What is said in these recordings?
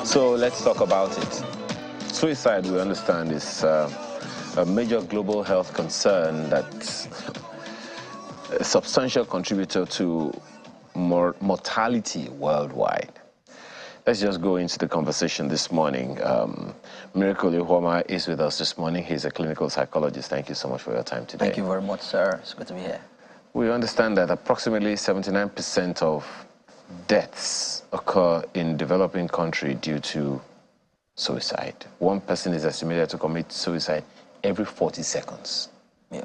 So let's talk about it. Suicide, we understand, is a major global health concern that's a substantial contributor to mortality worldwide. Let's just go into the conversation this morning. Miracle Ihoma is with us this morning. He's a clinical psychologist. Thank you so much for your time today. Thank you very much, sir. It's good to be here. We understand that approximately 79% of deaths occur in developing countries due to suicide. One person is estimated to commit suicide every 40 seconds. Yeah.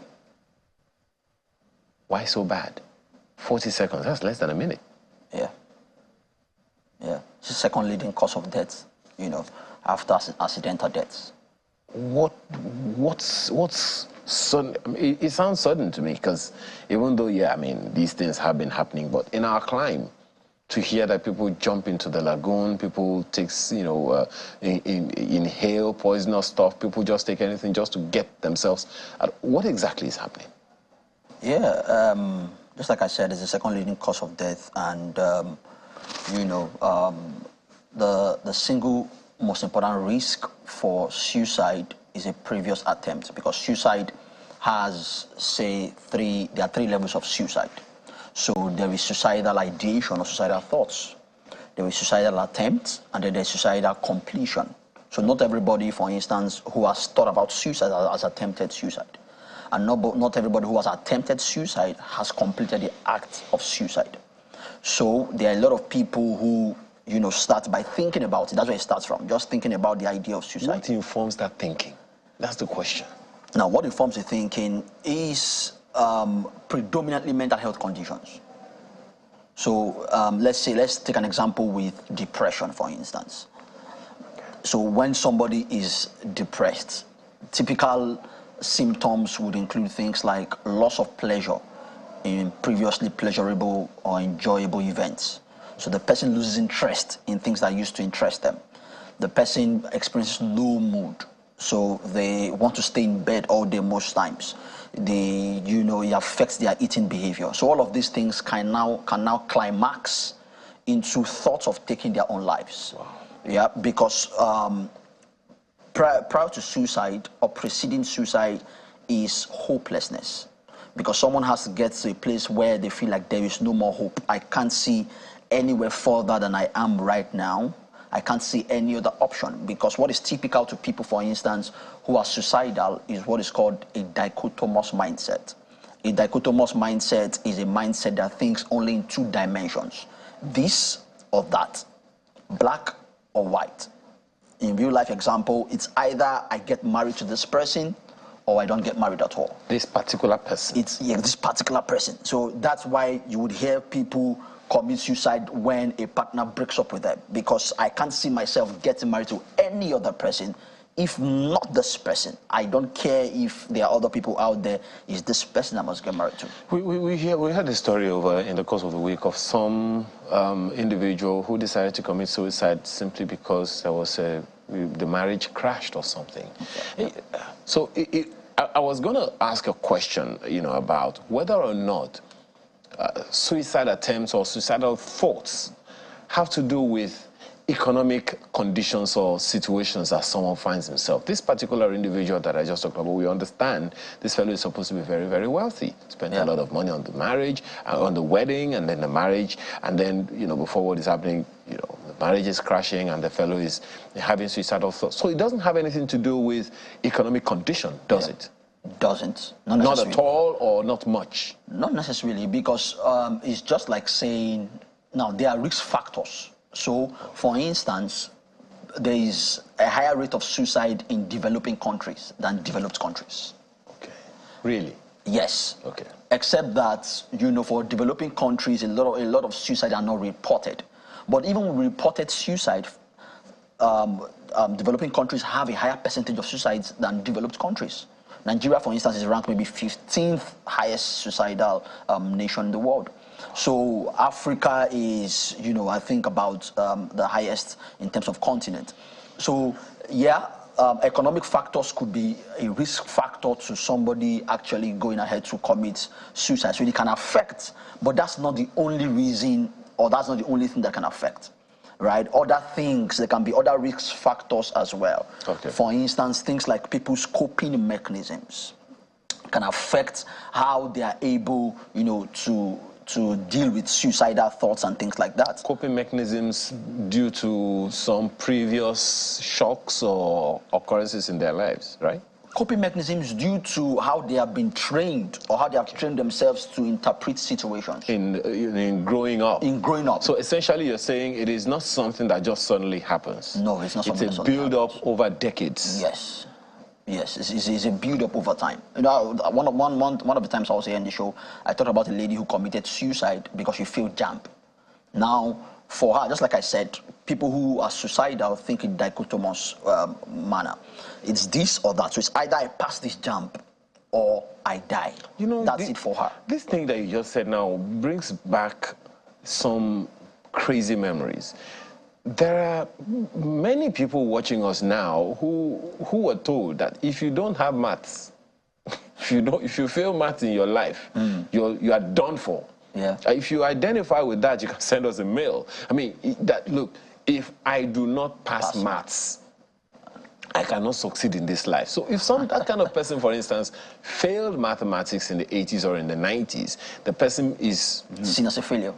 Why so bad? 40 seconds, that's less than a minute. Yeah. Yeah. It's the second leading cause of death, after accidental deaths. What's sudden? I mean, it sounds sudden to me because even though, these things have been happening, but in our climate, to hear that people jump into the lagoon, people take, inhale poisonous stuff, people just take anything just to get themselves. What exactly is happening? Yeah, just like I said, it's the second leading cause of death, and the single most important risk for suicide is a previous attempt, because suicide has, there are three levels of suicide. So there is suicidal ideation or suicidal thoughts. There is suicidal attempt, and then there's suicidal completion. So not everybody, for instance, who has thought about suicide has attempted suicide. And not everybody who has attempted suicide has completed the act of suicide. So there are a lot of people who, start by thinking about it. That's where it starts from, just thinking about the idea of suicide. What informs that thinking? That's the question. Now, what informs the thinking is predominantly mental health conditions. So let's take an example with depression, for instance. So when somebody is depressed, typical symptoms would include things like loss of pleasure in previously pleasurable or enjoyable events. So the person loses interest in things that used to interest them. The person experiences low mood. So they want to stay in bed all day most times. It affects their eating behavior. So all of these things can now climax into thoughts of taking their own lives. Wow. Yeah, because prior to suicide or preceding suicide is hopelessness. Because someone has to get to a place where they feel like there is no more hope. I can't see anywhere further than I am right now. I can't see any other option, because what is typical to people, for instance, who are suicidal is what is called a dichotomous mindset. A dichotomous mindset is a mindset that thinks only in two dimensions, this or that, black or white. In real life example, it's either I get married to this person or I don't get married at all. This particular person? This particular person. So that's why you would hear people commit suicide when a partner breaks up with them, because I can't see myself getting married to any other person if not this person. I don't care if there are other people out there. It's this person I must get married to. We had a story over in the course of the week of some individual who decided to commit suicide simply because there was the marriage crashed or something. Okay. So I was going to ask a question, about whether or not suicide attempts or suicidal thoughts have to do with economic conditions or situations that someone finds himself. This particular individual that I just talked about, we understand this fellow is supposed to be very, very wealthy. Spent a lot of money on the marriage, on the wedding, and then the marriage, and then, before what is happening, the marriage is crashing and the fellow is having suicidal thoughts. So it doesn't have anything to do with economic condition, does it? Doesn't. Not at all, or not much? Not necessarily, because it's just like saying, now there are risk factors. So, for instance, there is a higher rate of suicide in developing countries than developed countries. Okay. Really? Yes. Okay. Except that, for developing countries, a lot of suicide are not reported. But even with reported suicide, developing countries have a higher percentage of suicides than developed countries. Nigeria, for instance, is ranked maybe 15th highest suicidal nation in the world. So Africa is, I think about the highest in terms of continent. So, yeah, economic factors could be a risk factor to somebody actually going ahead to commit suicide. So it can affect, but that's not the only reason, or that's not the only thing that can affect, right? Other things, there can be other risk factors as well. Okay. For instance, things like people's coping mechanisms can affect how they are able, to deal with suicidal thoughts and things like that. Coping mechanisms due to some previous shocks or occurrences in their lives, right? Coping mechanisms due to how they have been trained, or how they have trained themselves to interpret situations. In growing up. In growing up. So essentially you're saying it is not something that just suddenly happens. No, it's not something. It's a build-up over decades. Yes. Yes, it's a build-up over time. One of the times I was here in the show, I talked about a lady who committed suicide because she failed JAMB. Now, for her, just like I said, people who are suicidal think in dichotomous manner. It's this or that. So it's either I pass this JAMB or I die. That's it for her. This thing that you just said now brings back some crazy memories. There are many people watching us now who were told that if you don't have maths, if you fail maths in your life, you are done for. Yeah. If you identify with that, you can send us a mail. I mean, look, if I do not pass maths, I cannot succeed in this life. So if that kind of person, for instance, failed mathematics in the 80s or in the 90s, the person is seen as a failure.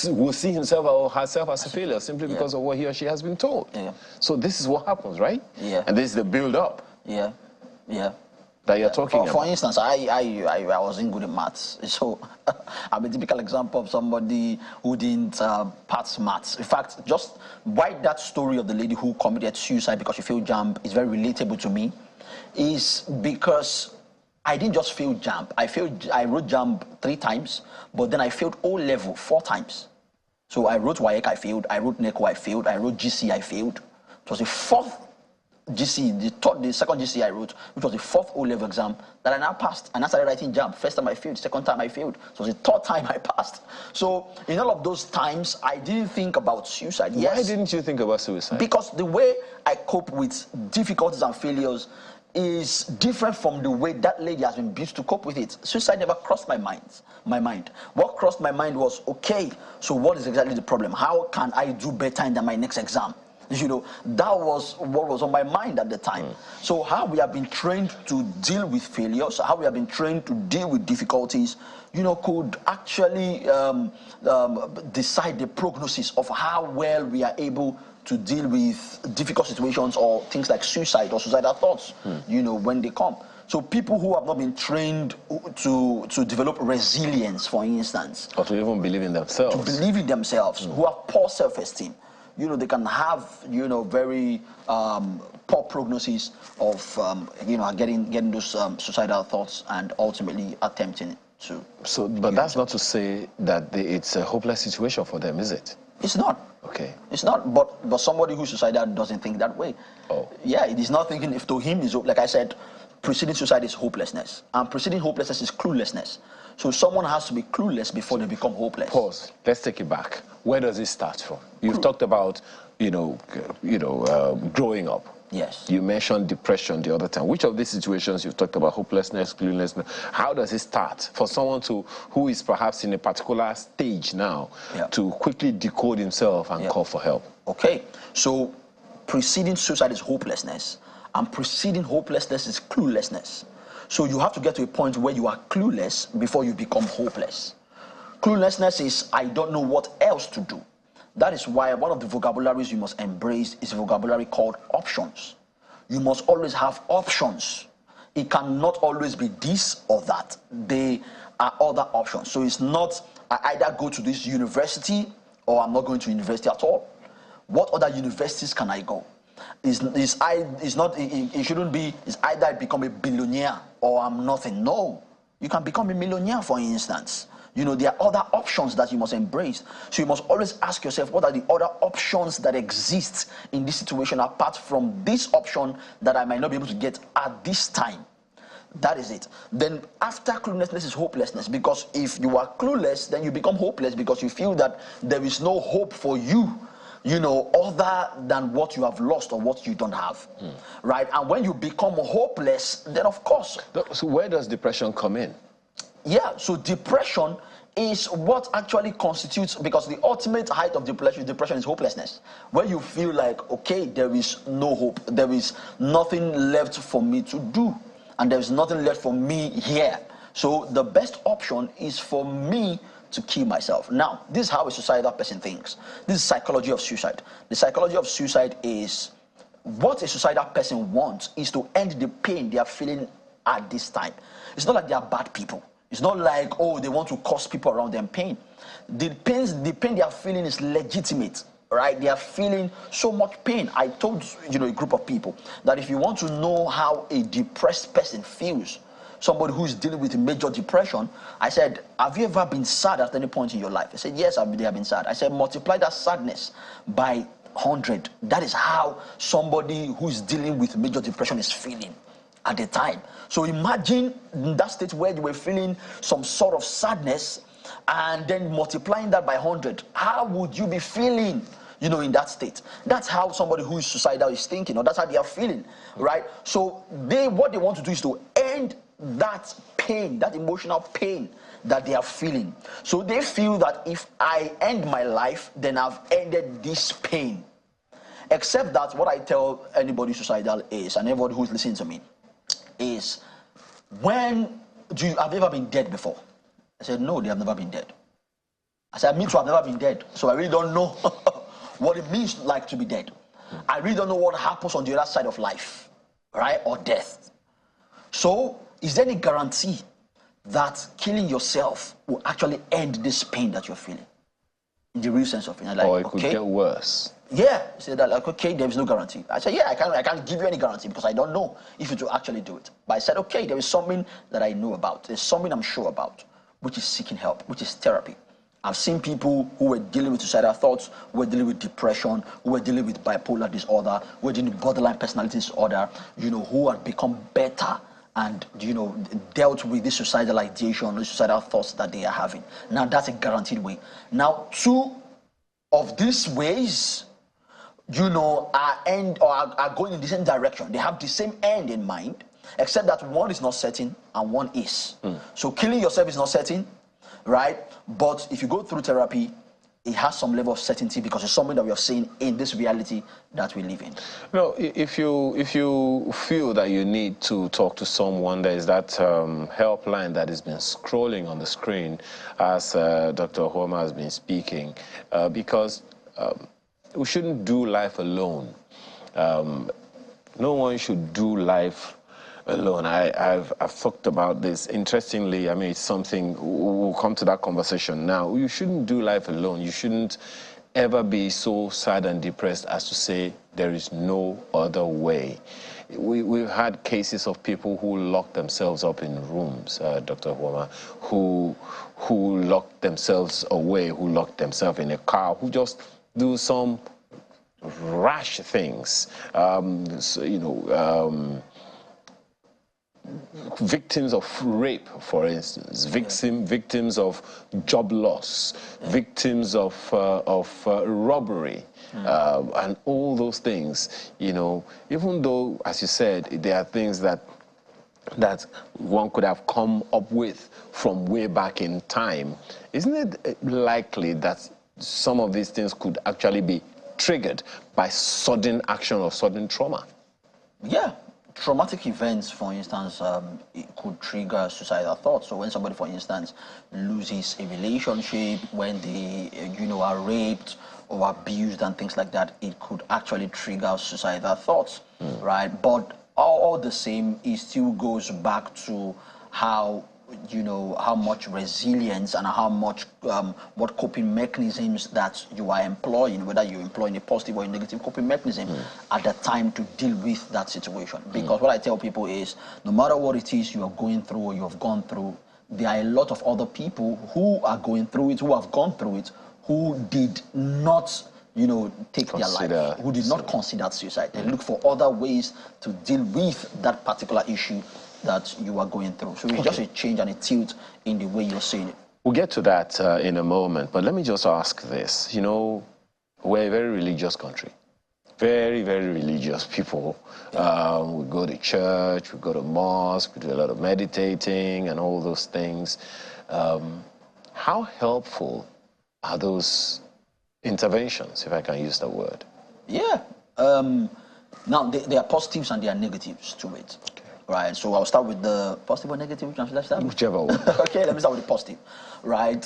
Will see himself or herself as a failure simply because of what he or she has been told. Yeah. So this is what happens, right? Yeah. And this is the build-up. Yeah. Yeah. That you're talking about. For instance, I wasn't good at maths, so I'm a typical example of somebody who didn't pass maths. In fact, just why that story of the lady who committed suicide because she failed JAMB is very relatable to me, is because I didn't just fail JAMB. I wrote JAMB 3 times, but then I failed O-level 4 times. So I wrote WAEC, I failed. I wrote NECO, I failed. I wrote GC, I failed. It was the 4th GC, the second GC I wrote, which was the 4th O-level exam that I now passed. And I started writing JAMB. First time I failed, second time I failed. So it was the 3rd time I passed. So in all of those times, I didn't think about suicide. Yes, why didn't you think about suicide? Because the way I cope with difficulties and failures is different from the way that lady has been built to cope with it. Suicide never crossed my mind. What crossed my mind was, okay, so what is exactly the problem? How can I do better in my next exam? That was what was on my mind at the time. So how we have been trained to deal with failures, how we have been trained to deal with difficulties, could actually decide the prognosis of how well we are able to deal with difficult situations or things like suicide or suicidal thoughts, when they come. So people who have not been trained to develop resilience, for instance. Or to even believe in themselves. To believe in themselves, who have poor self-esteem. They can have, very poor prognosis of, getting those suicidal thoughts and ultimately attempting to. So, but that's not to say that it's a hopeless situation for them, is it? It's not. Okay. It's not, but somebody who's suicidal doesn't think that way. Oh. Yeah, it is not thinking, if to him is, like I said, preceding suicide is hopelessness. And preceding hopelessness is cluelessness. So someone has to be clueless before they become hopeless. Pause. Let's take it back. Where does it start from? You've talked about, growing up. Yes. You mentioned depression the other time. Which of these situations you've talked about, hopelessness, cluelessness, how does it start for someone who is perhaps in a particular stage now to quickly decode himself and call for help? Okay. So preceding suicide is hopelessness, and preceding hopelessness is cluelessness. So you have to get to a point where you are clueless before you become hopeless. Cluelessness is, I don't know what else to do. That is why one of the vocabularies you must embrace is a vocabulary called options. You must always have options. It cannot always be this or that. There are other options. So it's not, I either go to this university or I'm not going to university at all. What other universities can I go? It shouldn't be, it's either I become a billionaire or I'm nothing. No. You can become a millionaire, for instance. There are other options that you must embrace. So you must always ask yourself, what are the other options that exist in this situation apart from this option that I might not be able to get at this time? That is it. Then after cluelessness is hopelessness, because if you are clueless, then you become hopeless because you feel that there is no hope for you other than what you have lost or what you don't have, right? And when you become hopeless, then of course. So where does depression come in? Yeah, so depression is what actually constitutes, because the ultimate height of depression is hopelessness. Where you feel like, okay, there is no hope, there is nothing left for me to do, and there is nothing left for me here. So the best option is for me to kill myself. Now, this is how a suicidal person thinks. This is psychology of suicide. The psychology of suicide is what a suicidal person wants is to end the pain they are feeling at this time. It's not like they are bad people. It's not like, oh, they want to cause people around them pain. The pain they are feeling is legitimate, right? They are feeling so much pain. I told a group of people that if you want to know how a depressed person feels, somebody who's dealing with major depression, I said, have you ever been sad at any point in your life? I said, yes, they have been sad. I said, multiply that sadness by 100. That is how somebody who's dealing with major depression is feeling at the time. So imagine that state where you were feeling some sort of sadness and then multiplying that by 100. How would you be feeling, in that state? That's how somebody who is suicidal is thinking, or that's how they are feeling, right? So what they want to do is to end that pain, that emotional pain that they are feeling. So they feel that if I end my life, then I've ended this pain. Except that what I tell anybody suicidal is, and everybody who's listening to me, is, have you ever been dead before? I said, no, they have never been dead. I said, me too, I've never been dead. So I really don't know what it means like to be dead. I really don't know what happens on the other side of life, right? Or death. So is there any guarantee that killing yourself will actually end this pain that you're feeling? In the real sense of it. Like, or it could get worse. Yeah, say that, like, okay, there is no guarantee. I said, yeah, I can't give you any guarantee because I don't know if it will actually do it. But I said, okay, there is something that I know about. There's something I'm sure about, which is seeking help, which is therapy. I've seen people who were dealing with suicidal thoughts, who were dealing with depression, who were dealing with bipolar disorder, who were dealing with borderline personality disorder, who had become better and, dealt with this suicidal ideation, the suicidal thoughts that they are having. Now, that's a guaranteed way. Now, two of these ways, are going in the same direction. They have the same end in mind, except that one is not certain and one is. So killing yourself is not certain, right? But if you go through therapy, it has some level of certainty because it's something that we are seeing in this reality that we live in. No, if you feel that you need to talk to someone, there is that helpline that has been scrolling on the screen as Dr. Homa has been speaking, because we shouldn't do life alone. No one should do life alone. I've talked about this. Interestingly, I mean, it's something, we'll come to that conversation now. You shouldn't do life alone. You shouldn't ever be so sad and depressed as to say there is no other way. We've had cases of people who lock themselves up in rooms, Dr. Homa, who lock themselves away, who lock themselves in a car, who just do some rash things. Victims of rape, for instance, victims of job loss, victims of robbery, and all those things. Even though, as you said, there are things that one could have come up with from way back in time, isn't it likely that some of these things could actually be triggered by sudden action or sudden trauma? Yeah. Traumatic events, for instance, it could trigger suicidal thoughts. So when somebody, for instance, loses a relationship, when they, are raped or abused and things like that, it could actually trigger suicidal thoughts, right? But all the same, it still goes back to how much resilience and how much what coping mechanisms that you are employing, whether you're employing a positive or a negative coping mechanism at the time to deal with that situation. Because what I tell people is, no matter what it is you are going through or you have gone through, there are a lot of other people who are going through it, who have gone through it, who did not take their life, who did not consider suicide. They look for other ways to deal with that particular issue that you are going through. So it's just a change and a tilt in the way you're saying it. We'll get to that in a moment, but let me just ask this. we're a very religious country. Very, very religious people. We go to church, we go to mosque, we do a lot of meditating and all those things. How helpful are those interventions, if I can use that word? Yeah. Now, there are positives and there are negatives to it. Okay. Right, so I'll start with the positive or negative. Whichever one. Okay, let me start with the positive. Right,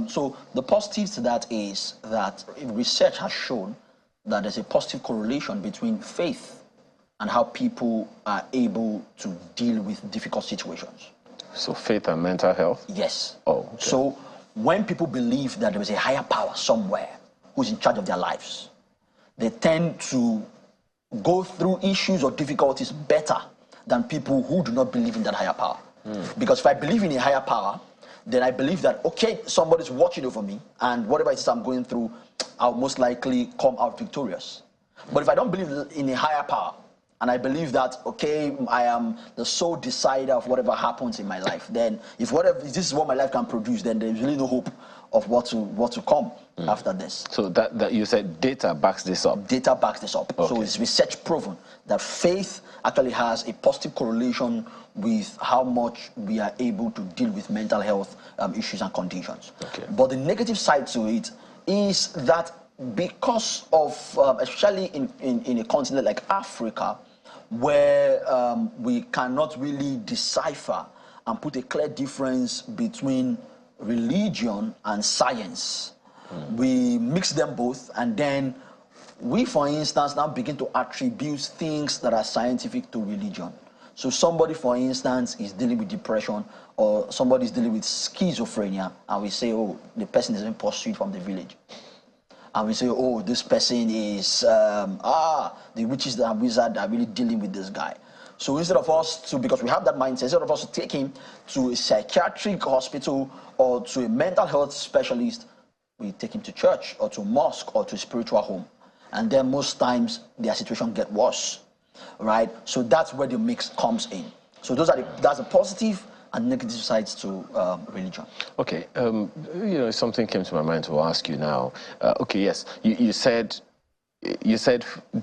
so the positive to that is that research has shown that there's a positive correlation between faith and how people are able to deal with difficult situations. So faith and mental health? Yes. Oh, okay. So when people believe that there is a higher power somewhere who's in charge of their lives, they tend to go through issues or difficulties better than people who do not believe in that higher power. Because if I believe in a higher power, then I believe that, okay, somebody's watching over me, and whatever it is I'm going through, I'll most likely come out victorious. But if I don't believe in a higher power, and I believe that, okay, I am the sole decider of whatever happens in my life, then if this is what my life can produce, then there's really no hope of what to come after this. So that you said data backs this up? Data backs this up. Okay. So it's research proven that faith actually has a positive correlation with how much we are able to deal with mental health issues and conditions. Okay. But the negative side to it is that because of, especially in a continent like Africa, where we cannot really decipher and put a clear difference between religion and science. We mix them both, and then we, for instance, now begin to attribute things that are scientific to religion. So somebody, for instance, is dealing with depression, or somebody is dealing with schizophrenia, and we say, oh, the person is being pursued from the village. And we say, oh, this person is, the witches and wizards are really dealing with this guy. So instead of us to, because we have that mindset, instead of us to take him to a psychiatric hospital or to a mental health specialist, we take him to church or to mosque or to a spiritual home. And then most times their situation gets worse, right? So that's where the mix comes in. So that's the positive and negative sides to religion. Okay, something came to my mind to ask you now. Okay, yes, you said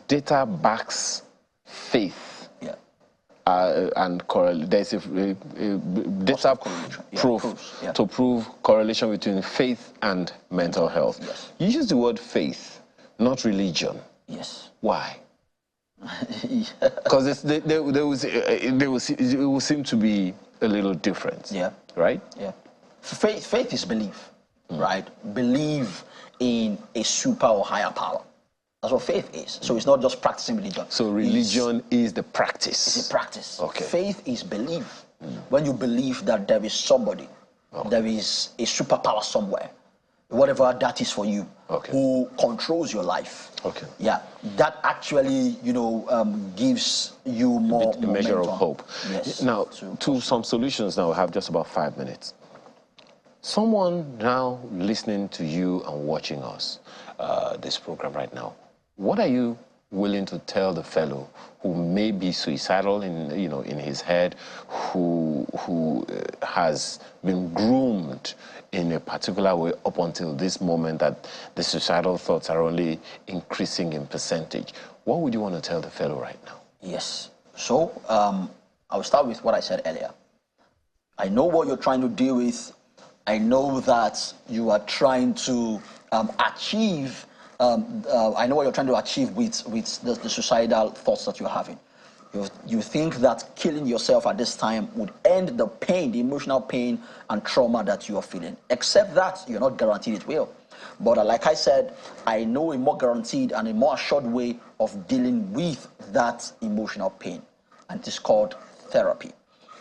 data backs faith. Yeah. And there's a data proof to prove correlation between faith and mental health. Yes. You use the word faith, not religion. Yes. Why? Because it will seem to be a little different. Yeah. Right? Yeah. Faith is belief, right? Believe in a super or higher power. That's what faith is. So it's not just practicing religion. So religion is the practice. It's a practice. Okay. Faith is belief. When you believe that there is somebody, there is a superpower somewhere, whatever that is for you, who controls your life. Okay. Yeah, that actually, gives you more a measure of hope. Yes. Now, to some solutions. Now, we have just about 5 minutes. Someone now listening to you and watching us, this program right now, what are you willing to tell the fellow who may be suicidal in his head, who has been groomed in a particular way up until this moment that the suicidal thoughts are only increasing in percentage? What would you want to tell the fellow right now? Yes. So I'll start with what I said earlier. I know what you're trying to deal with. I know that you are trying to achieve. I know what you're trying to achieve with the suicidal thoughts that you're having. You think that killing yourself at this time would end the pain, the emotional pain and trauma that you are feeling. Except that you're not guaranteed it will. But like I said, I know a more guaranteed and a more assured way of dealing with that emotional pain. And it is called therapy.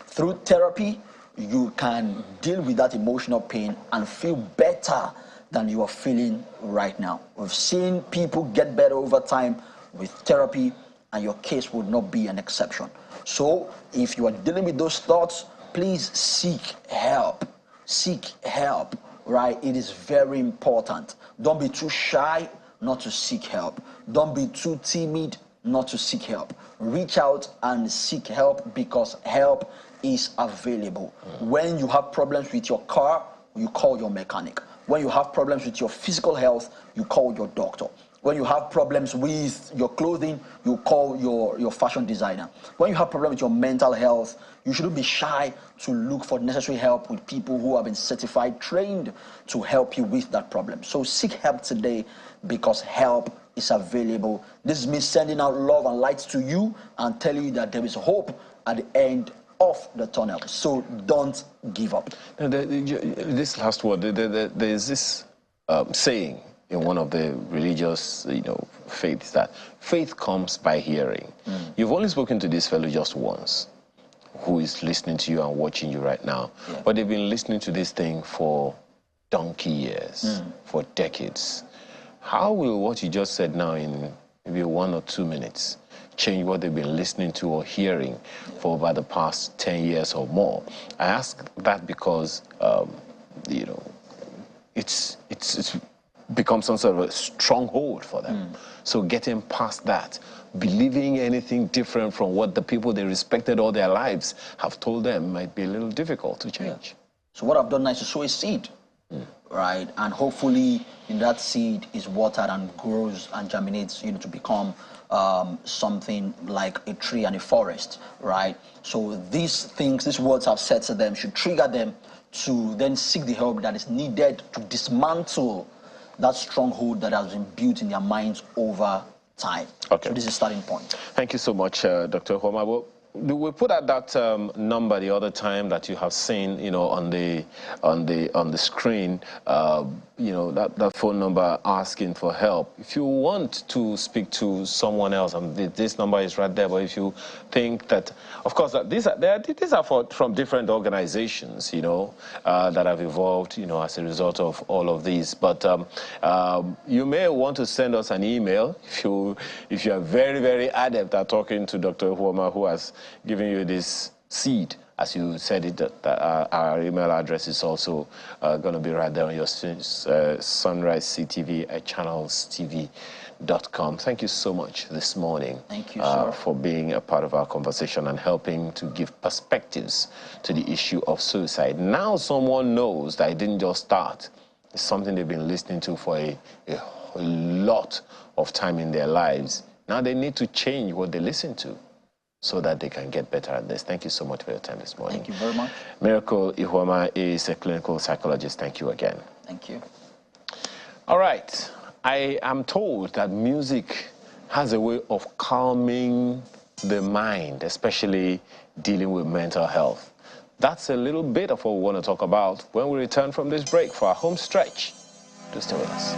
Through therapy, you can deal with that emotional pain and feel better than you are feeling right now. We've seen people get better over time with therapy, and your case would not be an exception. So if you are dealing with those thoughts, please seek help. Seek help, right? It is very important. Don't be too shy not to seek help. Don't be too timid not to seek help. Reach out and seek help, because help is available. When you have problems with your car, you call your mechanic. When you have problems with your physical health, you call your doctor. When you have problems with your clothing, you call your fashion designer. When you have problems with your mental health, you shouldn't be shy to look for necessary help with people who have been certified, trained to help you with that problem. So seek help today because help is available. This is me sending out love and light to you and telling you that there is hope at the end of the tunnel. So don't give up. This last word, there's this saying in one of the religious, faiths that faith comes by hearing. You've only spoken to this fellow just once, who is listening to you and watching you right now, but they've been listening to this thing for donkey years, for decades. How will what you just said now in maybe 1 or 2 minutes change what they've been listening to or hearing for over the past 10 years or more? I ask that because, it's become some sort of a stronghold for them. So getting past that, believing anything different from what the people they respected all their lives have told them might be a little difficult to change. So what I've done now is to sow a seed, right? And hopefully in that seed is watered and grows and germinates, to become something like a tree and a forest, right? So these things, these words I've said to them should trigger them to then seek the help that is needed to dismantle that stronghold that has been built in their minds over time. Okay. So this is a starting point. Thank you so much, Dr. Homa. Well, we put out that number the other time that you have seen, on the screen. That phone number asking for help. If you want to speak to someone else, and this number is right there. But if you think that, of course, these are from different organizations, that have evolved, as a result of all of these. But you may want to send us an email if you are very, very adept at talking to Dr. Homa, who has given you this seed. As you said it, our email address is also going to be right there on your Sunrise CTV at channelstv.com. Thank you so much this morning. Thank you, sir. For being a part of our conversation and helping to give perspectives to the issue of suicide. Now someone knows that it didn't just start. It's something they've been listening to for a lot of time in their lives. Now they need to change what they listen to, so that they can get better at this. Thank you so much for your time this morning. Thank you very much. Miracle Ihoma is a clinical psychologist. Thank you again. Thank you. All right. I am told that music has a way of calming the mind, especially dealing with mental health. That's a little bit of what we want to talk about when we return from this break for our home stretch. Do stay with us.